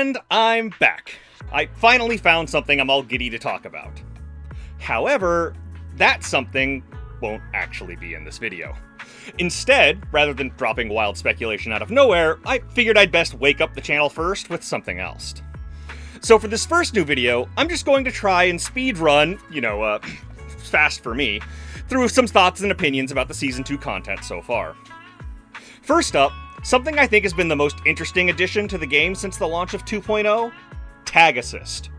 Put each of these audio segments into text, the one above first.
And I'm back. I finally found something I'm all giddy to talk about. However, that something won't actually be in this video. Instead, rather than dropping wild speculation out of nowhere, I figured I'd best wake up the channel first with something else. So for this first new video, I'm just going to try and speedrun, fast for me, through some thoughts and opinions about the Season 2 content so far. First up, something I think has been the most interesting addition to the game since the launch of 2.0, Tag Assist.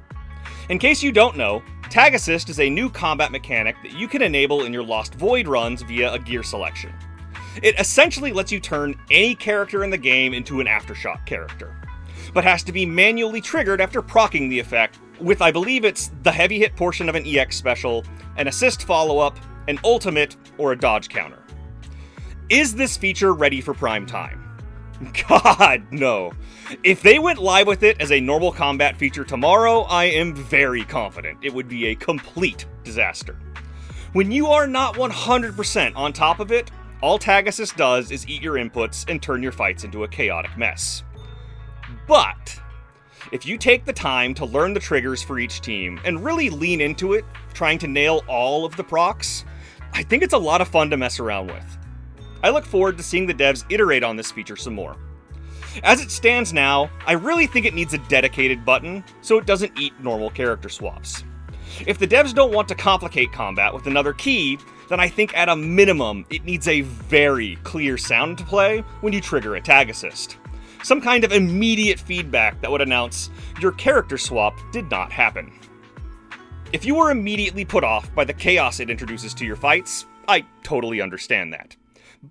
In case you don't know, Tag Assist is a new combat mechanic that you can enable in your Lost Void runs via a gear selection. It essentially lets you turn any character in the game into an Aftershock character, but has to be manually triggered after proccing the effect with, I believe it's the heavy hit portion of an EX special, an assist follow-up, an ultimate, or a dodge counter. Is this feature ready for prime time? God, no. If they went live with it as a normal combat feature tomorrow, I am very confident it would be a complete disaster. When you are not 100% on top of it, all Tag Assist does is eat your inputs and turn your fights into a chaotic mess. But if you take the time to learn the triggers for each team and really lean into it, trying to nail all of the procs, I think it's a lot of fun to mess around with. I look forward to seeing the devs iterate on this feature some more. As it stands now, I really think it needs a dedicated button so it doesn't eat normal character swaps. If the devs don't want to complicate combat with another key, then I think at a minimum it needs a very clear sound to play when you trigger a Tag Assist. Some kind of immediate feedback that would announce your character swap did not happen. If you were immediately put off by the chaos it introduces to your fights, I totally understand that.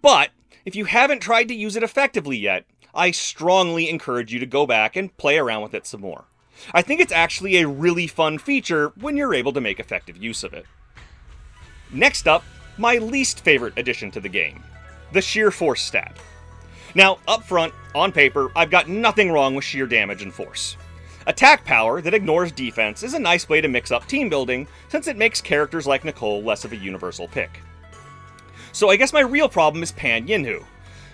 But if you haven't tried to use it effectively yet, I strongly encourage you to go back and play around with it some more. I think it's actually a really fun feature when you're able to make effective use of it. Next up, my least favorite addition to the game, the Sheer Force stat. Now, up front, on paper, I've got nothing wrong with sheer damage and force. Attack power that ignores defense is a nice way to mix up team building, since it makes characters like Nicole less of a universal pick. So I guess my real problem is Pan Yinhu.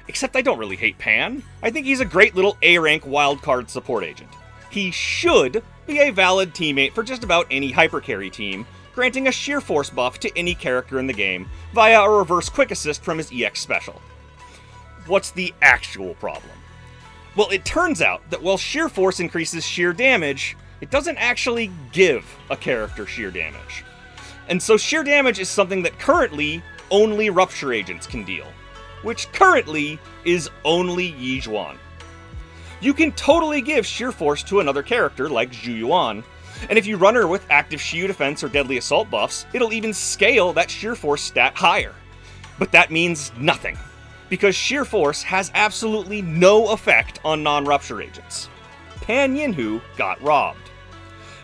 Except I don't really hate Pan. I think he's a great little A-rank wildcard support agent. He should be a valid teammate for just about any hypercarry team, granting a sheer force buff to any character in the game via a reverse quick assist from his EX special. What's the actual problem? Well, it turns out that while sheer force increases sheer damage, it doesn't actually give a character sheer damage. And so sheer damage is something that currently only Rupture agents can deal, which currently is only Yixuan. You can totally give sheer force to another character like Yixuan, and if you run her with active Shiyu defense or deadly assault buffs, it'll even scale that sheer force stat higher. But that means nothing, because sheer force has absolutely no effect on non-Rupture agents. Pan Yinhu got robbed.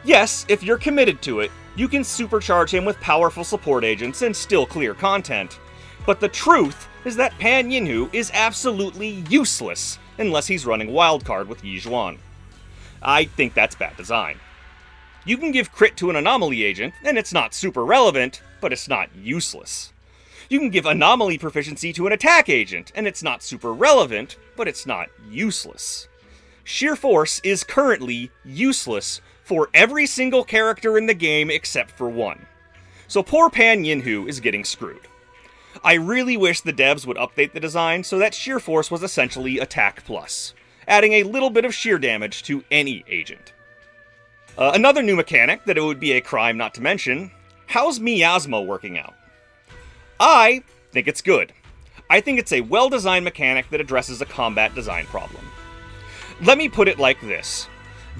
Yes, if you're committed to it, you can supercharge him with powerful support agents and still clear content. But the truth is that Pan Yinhu is absolutely useless unless he's running wildcard with Yixuan. I think that's bad design. You can give crit to an anomaly agent, and it's not super relevant, but it's not useless. You can give anomaly proficiency to an attack agent, and it's not super relevant, but it's not useless. Sheer force is currently useless for every single character in the game except for one. So poor Pan Yinhu is getting screwed. I really wish the devs would update the design so that sheer force was essentially attack plus, adding a little bit of sheer damage to any agent. Another new mechanic that it would be a crime not to mention, how's Miasma working out? I think it's good. I think it's a well-designed mechanic that addresses a combat design problem. Let me put it like this.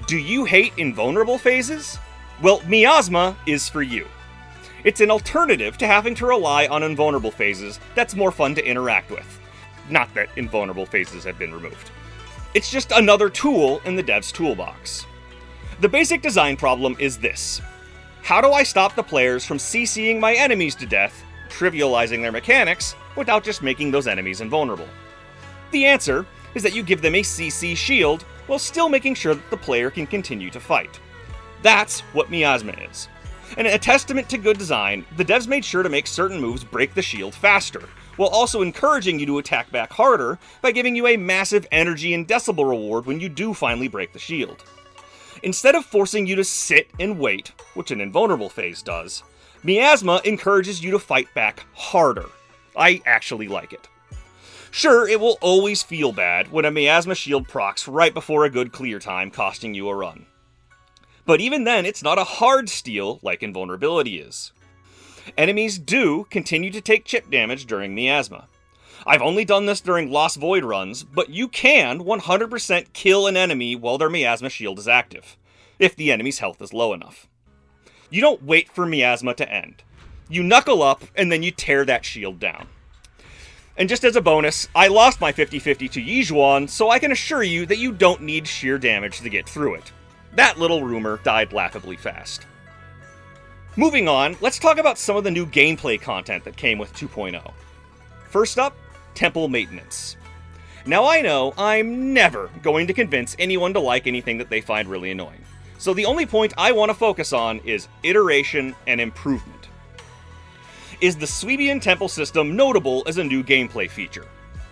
Do you hate invulnerable phases? Well, Miasma is for you. It's an alternative to having to rely on invulnerable phases that's more fun to interact with. Not that invulnerable phases have been removed. It's just another tool in the dev's toolbox. The basic design problem is this. How do I stop the players from CCing my enemies to death, trivializing their mechanics, without just making those enemies invulnerable? The answer is that you give them a CC shield while still making sure that the player can continue to fight. That's what Miasma is. And a testament to good design, the devs made sure to make certain moves break the shield faster, while also encouraging you to attack back harder by giving you a massive energy and decibel reward when you do finally break the shield. Instead of forcing you to sit and wait, which an invulnerable phase does, Miasma encourages you to fight back harder. I actually like it. Sure, it will always feel bad when a Miasma shield procs right before a good clear time, costing you a run. But even then, it's not a hard steal like invulnerability is. Enemies do continue to take chip damage during Miasma. I've only done this during Lost Void runs, but you can 100% kill an enemy while their Miasma shield is active, if the enemy's health is low enough. You don't wait for Miasma to end. You knuckle up, and then you tear that shield down. And just as a bonus, I lost my 50-50 to Yixuan, so I can assure you that you don't need sheer damage to get through it. That little rumor died laughably fast. Moving on, let's talk about some of the new gameplay content that came with 2.0. First up, Temple Maintenance. Now I know I'm never going to convince anyone to like anything that they find really annoying, so the only point I want to focus on is iteration and improvement. Is the Sweebian Temple system notable as a new gameplay feature?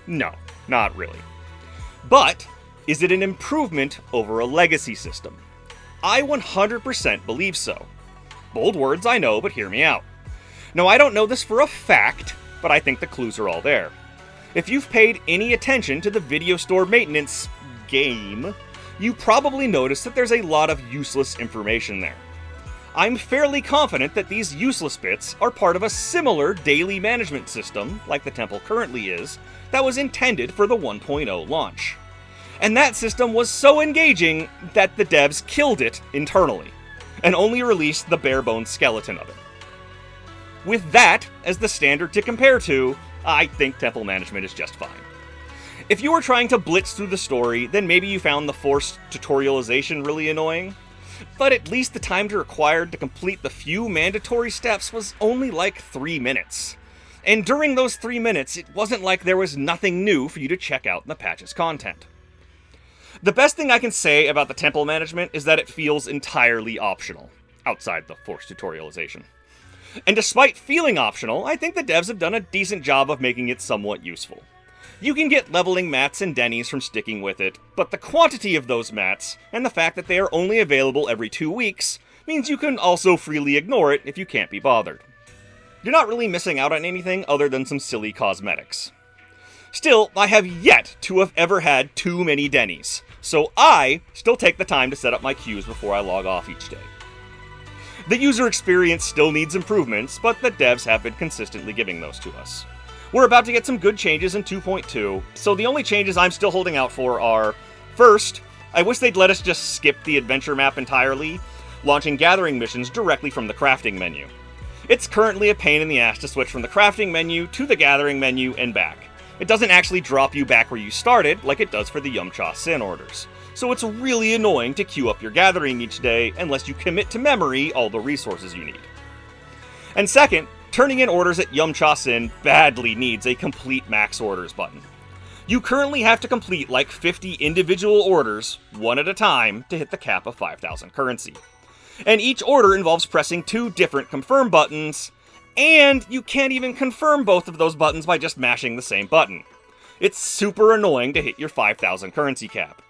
No, not really. But, is it an improvement over a legacy system? I 100% believe so. Bold words, I know, but hear me out. Now, I don't know this for a fact, but I think the clues are all there. If you've paid any attention to the video store maintenance game, you probably noticed that there's a lot of useless information there. I'm fairly confident that these useless bits are part of a similar daily management system, like the temple currently is, that was intended for the 1.0 launch. And that system was so engaging that the devs killed it internally, and only released the bare-bones skeleton of it. With that as the standard to compare to, I think temple management is just fine. If you were trying to blitz through the story, then maybe you found the forced tutorialization really annoying, but at least the time required to complete the few mandatory steps was only like 3 minutes. And during those 3 minutes, it wasn't like there was nothing new for you to check out in the patch's content. The best thing I can say about the temple management is that it feels entirely optional, outside the forced tutorialization. And despite feeling optional, I think the devs have done a decent job of making it somewhat useful. You can get leveling mats and dennies from sticking with it, but the quantity of those mats, and the fact that they are only available every 2 weeks, means you can also freely ignore it if you can't be bothered. You're not really missing out on anything other than some silly cosmetics. Still, I have yet to have ever had too many dennies, so I still take the time to set up my queues before I log off each day. The user experience still needs improvements, but the devs have been consistently giving those to us. We're about to get some good changes in 2.2, so the only changes I'm still holding out for are, first, I wish they'd let us just skip the adventure map entirely, launching gathering missions directly from the crafting menu. It's currently a pain in the ass to switch from the crafting menu to the gathering menu and back. It doesn't actually drop you back where you started, like it does for the Yum-Cha Sin orders. So it's really annoying to queue up your gathering each day unless you commit to memory all the resources you need. And second, turning in orders at Yum-Cha Sin badly needs a complete max orders button. You currently have to complete like 50 individual orders, one at a time, to hit the cap of 5,000 currency. And each order involves pressing 2 different confirm buttons, and you can't even confirm both of those buttons by just mashing the same button. It's super annoying to hit your 5,000 currency cap.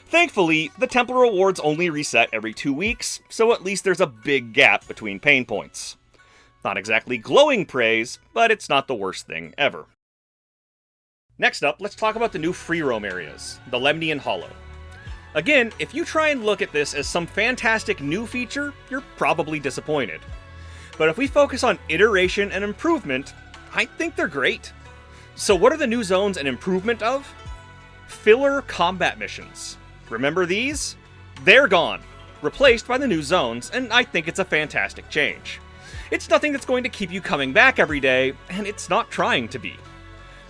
Thankfully, the temple rewards only reset every 2 weeks, so at least there's a big gap between pain points. Not exactly glowing praise, but it's not the worst thing ever. Next up, let's talk about the new free roam areas, the Lemnian Hollow. Again, if you try and look at this as some fantastic new feature, you're probably disappointed. But if we focus on iteration and improvement, I think they're great. So what are the new zones an improvement of? Filler combat missions. Remember these? They're gone, replaced by the new zones, and I think it's a fantastic change. It's nothing that's going to keep you coming back every day, and it's not trying to be.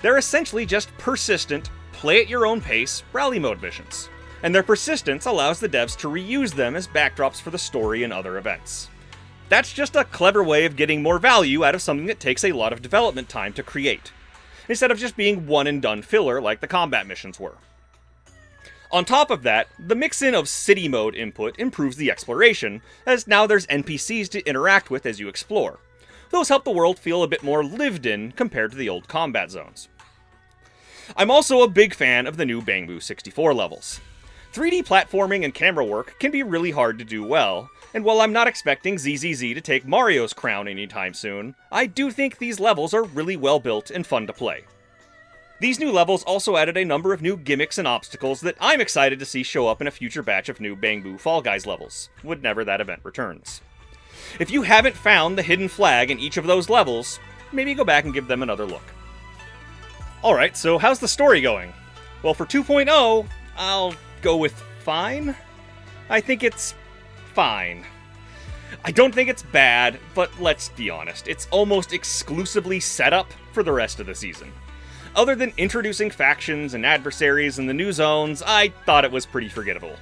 They're essentially just persistent, play at your own pace, rally mode missions. And their persistence allows the devs to reuse them as backdrops for the story and other events. That's just a clever way of getting more value out of something that takes a lot of development time to create, instead of just being one-and-done filler like the combat missions were. On top of that, the mix-in of city mode input improves the exploration, as now there's NPCs to interact with as you explore. Those help the world feel a bit more lived in compared to the old combat zones. I'm also a big fan of the new Bangbu 64 levels. 3D platforming and camera work can be really hard to do well, and while I'm not expecting ZZZ to take Mario's crown anytime soon, I do think these levels are really well built and fun to play. These new levels also added a number of new gimmicks and obstacles that I'm excited to see show up in a future batch of new Bang Boo Fall Guys levels, whenever that event returns. If you haven't found the hidden flag in each of those levels, maybe go back and give them another look. Alright, so how's the story going? Well, for 2.0, I'll go with fine. I think it's fine. I don't think it's bad, but let's be honest, it's almost exclusively set up for the rest of the season. Other than introducing factions and adversaries in the new zones, I thought it was pretty forgettable.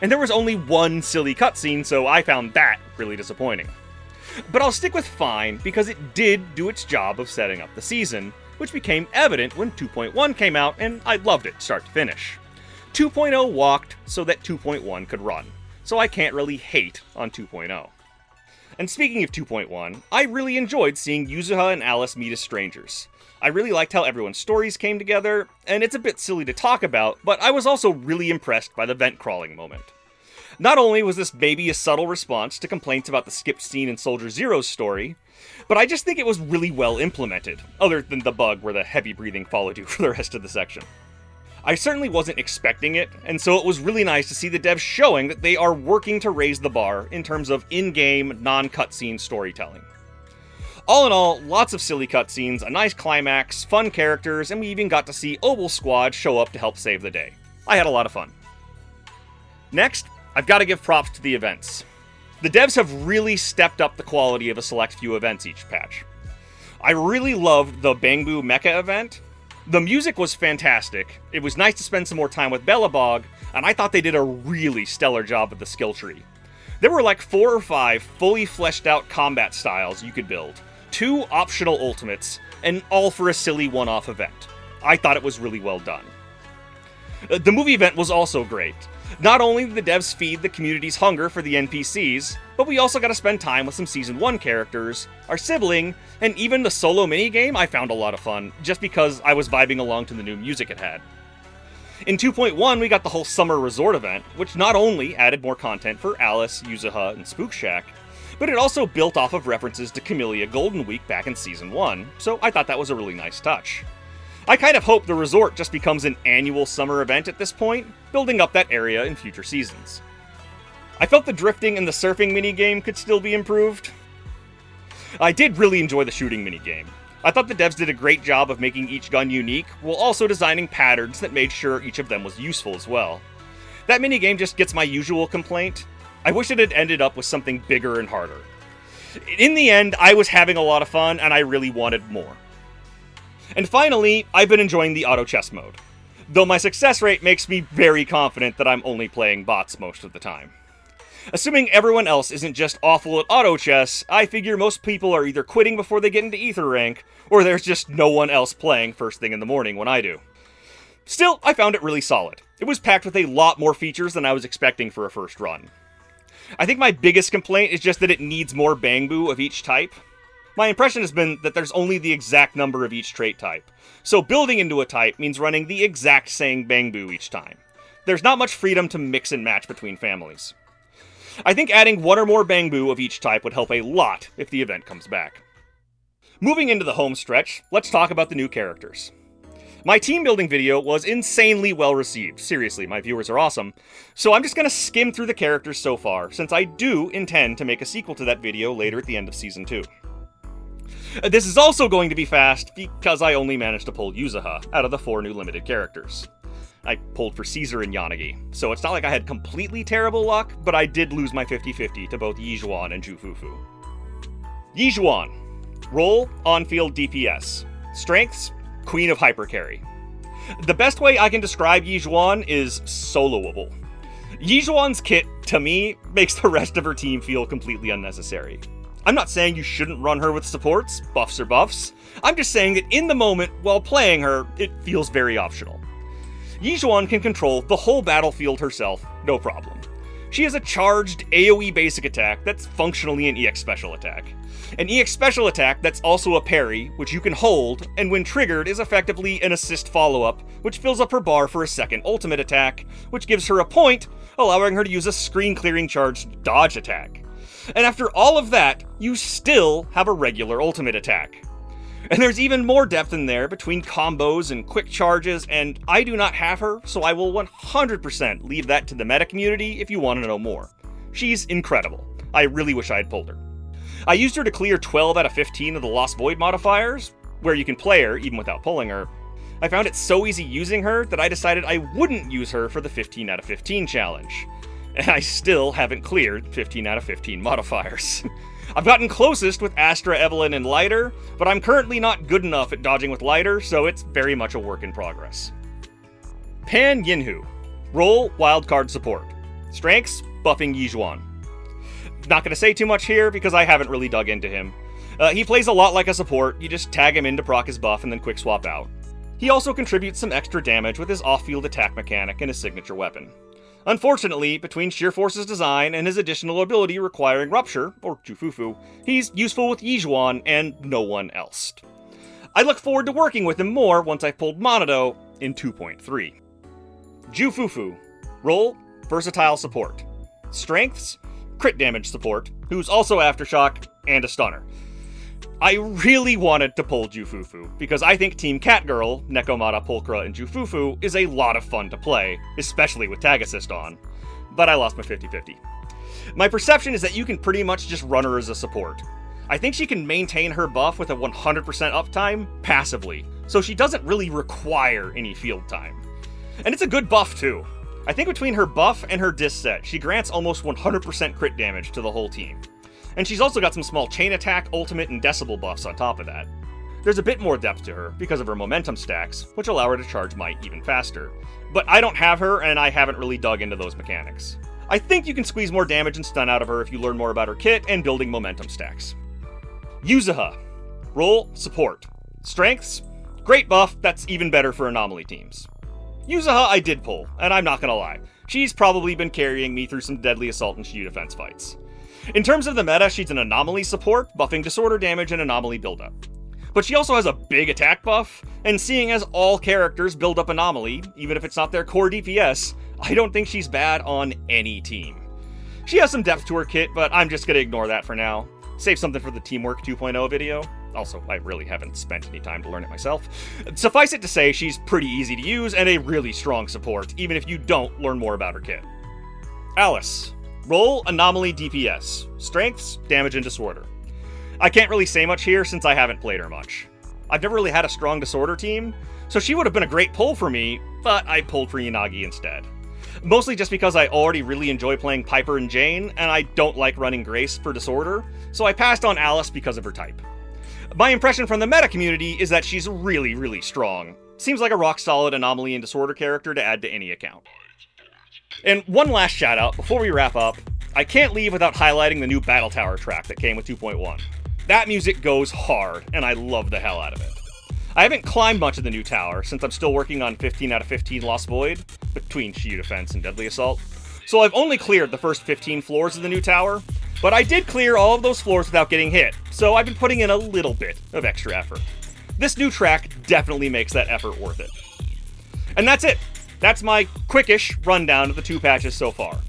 And there was only one silly cutscene, so I found that really disappointing. But I'll stick with fine, because it did do its job of setting up the season, which became evident when 2.1 came out, and I loved it start to finish. 2.0 walked so that 2.1 could run, so I can't really hate on 2.0. And speaking of 2.1, I really enjoyed seeing Yuzuha and Alice meet as strangers. I really liked how everyone's stories came together, and it's a bit silly to talk about, but I was also really impressed by the vent crawling moment. Not only was this maybe a subtle response to complaints about the skipped scene in Soldier Zero's story, but I just think it was really well implemented, other than the bug where the heavy breathing followed you for the rest of the section. I certainly wasn't expecting it, and so it was really nice to see the devs showing that they are working to raise the bar in terms of in-game, non-cutscene storytelling. All in all, lots of silly cutscenes, a nice climax, fun characters, and we even got to see Obel's squad show up to help save the day. I had a lot of fun. Next, I've got to give props to the events. The devs have really stepped up the quality of a select few events each patch. I really loved the Bang Boo Mecha event. The music was fantastic, it was nice to spend some more time with Bellabog, and I thought they did a really stellar job with the skill tree. There were like 4 or 5 fully fleshed out combat styles you could build, 2 optional ultimates, and all for a silly one-off event. I thought it was really well done. The movie event was also great. Not only did the devs feed the community's hunger for the NPCs, but we also got to spend time with some Season 1 characters, our sibling, and even the solo minigame I found a lot of fun, just because I was vibing along to the new music it had. In 2.1, we got the whole Summer Resort event, which not only added more content for Alice, Yuzuha, and Spook Shack, but it also built off of references to Camellia Golden Week back in Season 1, so I thought that was a really nice touch. I kind of hope the resort just becomes an annual summer event at this point, building up that area in future seasons. I felt the drifting and the surfing minigame could still be improved. I did really enjoy the shooting minigame. I thought the devs did a great job of making each gun unique, while also designing patterns that made sure each of them was useful as well. That minigame just gets my usual complaint. I wish it had ended up with something bigger and harder. In the end, I was having a lot of fun, and I really wanted more. And finally, I've been enjoying the auto chess mode, though my success rate makes me very confident that I'm only playing bots most of the time. Assuming everyone else isn't just awful at auto chess, I figure most people are either quitting before they get into Ether rank, or there's just no one else playing first thing in the morning when I do. Still, I found it really solid. It was packed with a lot more features than I was expecting for a first run. I think my biggest complaint is just that it needs more Bang Boo of each type. My impression has been that there's only the exact number of each trait type, so building into a type means running the exact same Bang Boo each time. There's not much freedom to mix and match between families. I think adding 1 or more Bang Boo of each type would help a lot if the event comes back. Moving into the home stretch, let's talk about the new characters. My team building video was insanely well received. Seriously, my viewers are awesome. So I'm just going to skim through the characters so far, since I do intend to make a sequel to that video later at the end of Season 2. This is also going to be fast, because I only managed to pull Yuzuha out of the 4 new limited characters. I pulled for Caesar and Yanagi, so it's not like I had completely terrible luck, but I did lose my 50-50 to both Yixuan and Fufu. Yixuan. Role, on-field DPS. Strengths, Queen of Hypercarry. The best way I can describe Yixuan is soloable. Yixuan's kit, to me, makes the rest of her team feel completely unnecessary. I'm not saying you shouldn't run her with supports, buffs or buffs. I'm just saying that in the moment, while playing her, it feels very optional. Yixuan can control the whole battlefield herself, no problem. She has a charged AoE basic attack that's functionally an EX special attack. An EX special attack that's also a parry, which you can hold, and when triggered is effectively an assist follow-up, which fills up her bar for a second ultimate attack, which gives her a point, allowing her to use a screen-clearing charged dodge attack. And after all of that, you still have a regular ultimate attack. And there's even more depth in there between combos and quick charges, and I do not have her, so I will 100% leave that to the meta community if you want to know more. She's incredible. I really wish I had pulled her. I used her to clear 12 out of 15 of the Lost Void modifiers, where you can play her even without pulling her. I found it so easy using her that I decided I wouldn't use her for the 15 out of 15 challenge. And I still haven't cleared 15 out of 15 modifiers. I've gotten closest with Astra, Evelyn, and Lighter, but I'm currently not good enough at dodging with Lighter, so it's very much a work in progress. Pan Yinhu. Role, wildcard support. Strengths, buffing Yixuan. Not gonna say too much here because I haven't really dug into him. He plays a lot like a support, you just tag him in to proc his buff and then quick swap out. He also contributes some extra damage with his off-field attack mechanic and his signature weapon. Unfortunately, between Sheer Force's design and his additional ability requiring Rupture, or Fufu, he's useful with Yixuan and no one else. I look forward to working with him more once I've pulled Monado in 2.3. Fufu. Role, versatile support. Strengths, crit damage support, who's also Aftershock and a stunner. I really wanted to pull Fufu because I think Team Catgirl, Nekomata, Pulchra, and Fufu is a lot of fun to play, especially with tag assist on, but I lost my 50-50. My perception is that you can pretty much just run her as a support. I think she can maintain her buff with a 100% uptime passively, so she doesn't really require any field time. And it's a good buff too. I think between her buff and her dis set, she grants almost 100% crit damage to the whole team. And she's also got some small chain attack, ultimate, and decibel buffs on top of that. There's a bit more depth to her because of her momentum stacks, which allow her to charge might even faster. But I don't have her, and I haven't really dug into those mechanics. I think you can squeeze more damage and stun out of her if you learn more about her kit and building momentum stacks. Yuzuha. Role, support. Strengths, great buff that's even better for anomaly teams. Yuzuha I did pull, and I'm not gonna lie. She's probably been carrying me through some deadly assault and Shiyu defense fights. In terms of the meta, she's an anomaly support, buffing disorder damage and anomaly buildup. But she also has a big attack buff, and seeing as all characters build up anomaly, even if it's not their core DPS, I don't think she's bad on any team. She has some depth to her kit, but I'm just gonna ignore that for now. Save something for the Teamwork 2.0 video. Also, I really haven't spent any time to learn it myself. Suffice it to say, she's pretty easy to use and a really strong support, even if you don't learn more about her kit. Alice. Role, anomaly DPS. Strengths, damage and disorder. I can't really say much here since I haven't played her much. I've never really had a strong disorder team, so she would have been a great pull for me, but I pulled for Yanagi instead. Mostly just because I already really enjoy playing Piper and Jane, and I don't like running Grace for disorder, so I passed on Alice because of her type. My impression from the meta community is that she's really, really strong. Seems like a rock-solid anomaly and disorder character to add to any account. And one last shout out before we wrap up, I can't leave without highlighting the new Battle Tower track that came with 2.1. That music goes hard, and I love the hell out of it. I haven't climbed much of the new tower, since I'm still working on 15 out of 15 Lost Void, between Shiyu Defense and Deadly Assault, so I've only cleared the first 15 floors of the new tower, but I did clear all of those floors without getting hit, so I've been putting in a little bit of extra effort. This new track definitely makes that effort worth it. And that's it! That's my quickish rundown of the 2 patches so far.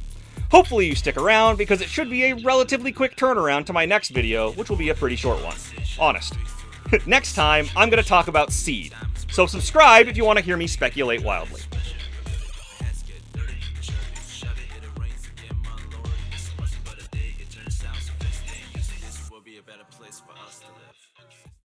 Hopefully you stick around, because it should be a relatively quick turnaround to my next video, which will be a pretty short one. Honest. Next time, I'm going to talk about Seed, so subscribe if you want to hear me speculate wildly.